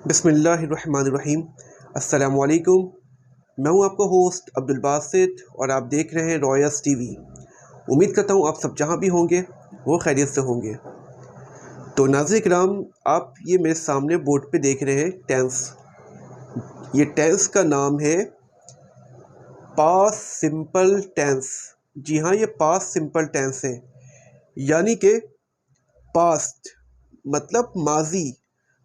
बिस्मिल्लाहिर्रहमानिर्रहीम। अस्सलामुअलैकुम। मैं हूं आपका होस्ट अब्दुल बासित और आप देख रहे हैं रॉयस टीवी। उम्मीद करता हूं आप सब जहां भी होंगे वो खैरियत से होंगे। तो नाज़रीन किराम, आप ये मेरे सामने बोर्ड पे देख रहे हैं टेंस। ये टेंस का नाम है पास्ट सिंपल टेंस। जी हाँ, ये पास्ट सिंपल टेंस है, यानी कि पास्ट मतलब माजी।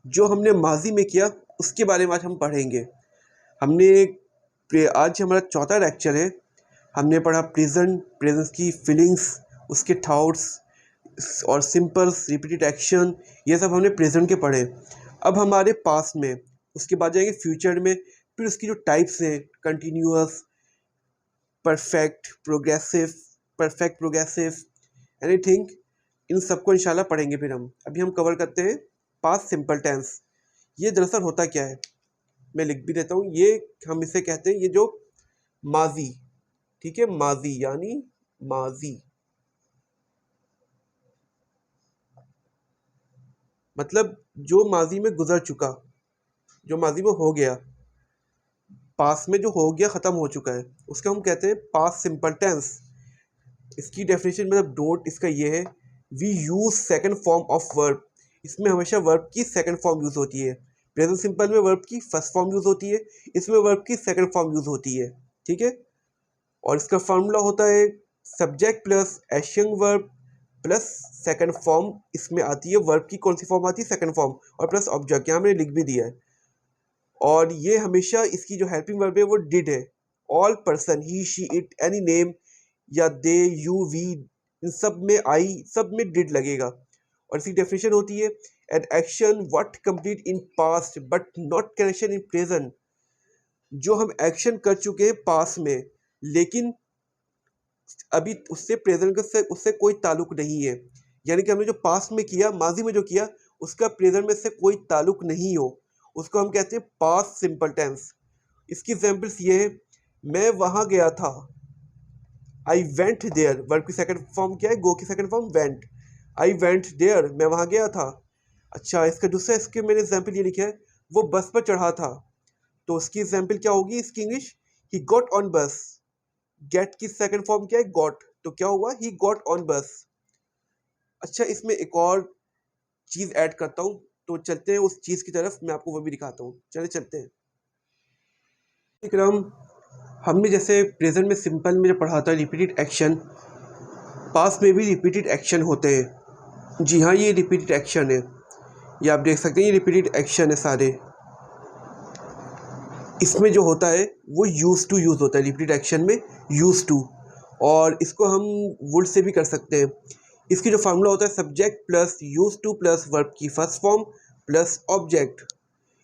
जो हमने माजी में किया उसके बारे में आज हम पढ़ेंगे। आज हमारा चौथा लेक्चर है। हमने पढ़ा प्रेजेंट की फीलिंग्स, उसके थॉट्स और सिंपल्स, रिपीटेड एक्शन, ये सब हमने प्रेजेंट के पढ़े। अब हमारे पास्ट में, उसके बाद जाएंगे फ्यूचर में, फिर उसकी जो टाइप्स हैं कंटिन्यूअस, परफेक्ट प्रोग्रेसिव, एनीथिंग, इन सबको इंशाल्लाह पढ़ेंगे। फिर अभी हम कवर करते हैं पास्ट सिंपल टेंस। ये दरअसल होता क्या है, मैं लिख भी देता हूँ। ये हम इसे कहते हैं, ये जो माजी, ठीक है, माजी यानी माजी मतलब जो माजी में गुजर चुका, जो माजी में हो गया, पास्ट में जो हो गया, ख़त्म हो चुका है, उसका हम कहते हैं पास्ट सिंपल टेंस। इसकी डेफिनेशन मतलब डोट इसका ये है, we use second form of verb. इसमें हमेशा वर्ब की सेकंड फॉर्म यूज़ होती है। प्रेजेंट सिंपल में वर्ब की फर्स्ट फॉर्म यूज़ होती है, इसमें वर्ब की सेकंड फॉर्म यूज़ होती है, ठीक है। और इसका फार्मूला होता है subject plus action verb plus second form. इसमें आती है वर्ब की कौन सी फॉर्म आती है, सेकंड फॉर्म, और प्लस ऑब्जेक्ट, यहाँ मैंने लिख भी दिया है। और ये हमेशा इसकी जो हेल्पिंग वर्ब है वो डिड है। All person, he she it, any name या दे यू वी, इन सब में आई, सब में डिड लगेगा। और इसकी डेफिनेशन होती है an action what complete in past but not connection in present. जो हम एक्शन कर चुके हैं पास्ट में, लेकिन अभी उससे प्रेजेंट से उससे कोई ताल्लुक नहीं है। यानी कि हमने जो पास्ट में किया, माजी में जो किया, उसका प्रेजेंट में से कोई ताल्लुक नहीं हो, उसको हम कहते हैं पास्ट सिंपल टेंस। इसकी एग्जांपल्स ये है, मैं वहां गया था, आई वेंट देयर। वर्ब की सेकंड फॉर्म क्या है, गो की second form went. I went there, मैं वहां गया था। अच्छा, इसका दूसरा, इसके मैंने एग्जाम्पल ये लिखा है, वो बस पर चढ़ा था। तो उसकी एग्जाम्पल क्या होगी इसकी इंग्लिश, ही गॉट ऑन बस। गेट की सेकंड फॉर्म क्या है, गॉट, तो क्या हुआ, ही गॉट ऑन बस। अच्छा, इसमें एक और चीज ऐड करता हूँ, तो चलते हैं उस चीज की तरफ, मैं आपको वो भी दिखाता हूँ। चले चलते हैं। विक्रम, हमने जैसे प्रेजेंट में सिंपल में जो पढ़ा था रिपीटेड एक्शन, पास्ट में भी रिपीटेड एक्शन होते हैं। जी हाँ, ये रिपीटेड एक्शन है, ये आप देख सकते हैं, ये रिपीटेड एक्शन है सारे। इसमें जो होता है वो यूज टू यूज़ होता है, रिपीटेड एक्शन में यूज टू। और इसको हम वुड से भी कर सकते हैं। इसकी जो फार्मूला होता है subject plus use two plus verb की फर्स्ट फॉर्म प्लस ऑब्जेक्ट।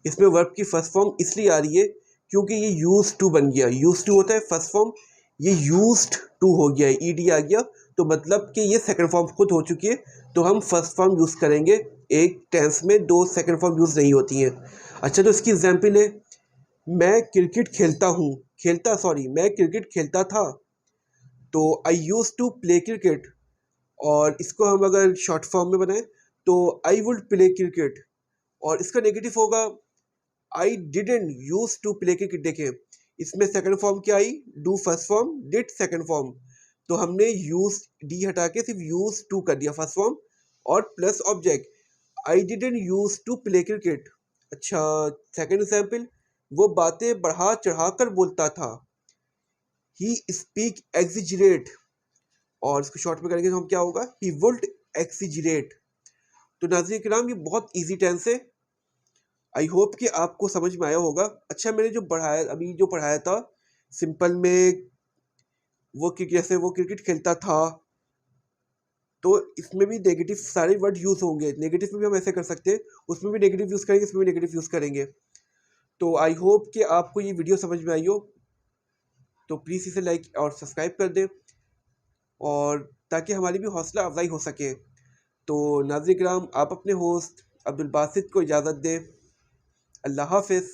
इसमें वर्ब की फर्स्ट फॉर्म इसलिए आ रही है क्योंकि ये यूज टू बन गया। यूज टू होता है फर्स्ट फॉर्म, ये यूज्ड टू हो गया है, ईडी आ गया, तो मतलब कि ये सेकंड फॉर्म खुद हो चुकी है, तो हम फर्स्ट फॉर्म यूज़ करेंगे। एक टेंस में दो सेकंड फॉर्म यूज़ नहीं होती हैं। अच्छा, तो इसकी एग्जाम्पल है, मैं क्रिकेट खेलता हूँ, मैं क्रिकेट खेलता था, तो आई यूज टू प्ले क्रिकेट। और इसको हम अगर शॉर्ट फॉर्म में बनाएं तो आई वुड प्ले क्रिकेट। और इसका नेगेटिव होगा I didn't use to play cricket. देखें, इसमें सेकंड फॉर्म क्या आई, do first form, did second form, तो हमने यूज डी हटा के सिर्फ यूज टू कर दिया फर्स्ट फॉर्म, और plus object, I didn't use to play cricket. अच्छा, सेकंड एग्जाम्पल, वो बातें बढ़ा चढ़ा कर बोलता था, ही स्पीक एक्सिजरेट। और इसको शॉर्ट में करेंगे तो हम क्या होगा, ही वुड एक्सिजरेट। तो नाज़रीन किराम, ये बहुत इजी टेंस है। आई होप कि आपको समझ में आया होगा। अच्छा, मैंने जो पढ़ाया था सिंपल में, वो जैसे वो क्रिकेट खेलता था, तो इसमें भी नेगेटिव सारे वर्ड यूज़ होंगे। नेगेटिव में भी हम ऐसे कर सकते हैं, उसमें भी नेगेटिव यूज़ करेंगे, इसमें भी नेगेटिव यूज़ करेंगे। तो आई होप कि आपको ये वीडियो समझ में आई हो, तो प्लीज़ इसे लाइक और सब्सक्राइब कर दें, और ताकि हमारी भी हौसला अफजाई हो सके। तो नाज़रीन किराम, आप अपने होस्ट अब्दुल बासित को इजाज़त दें। अल्लाह हाफ़िज़।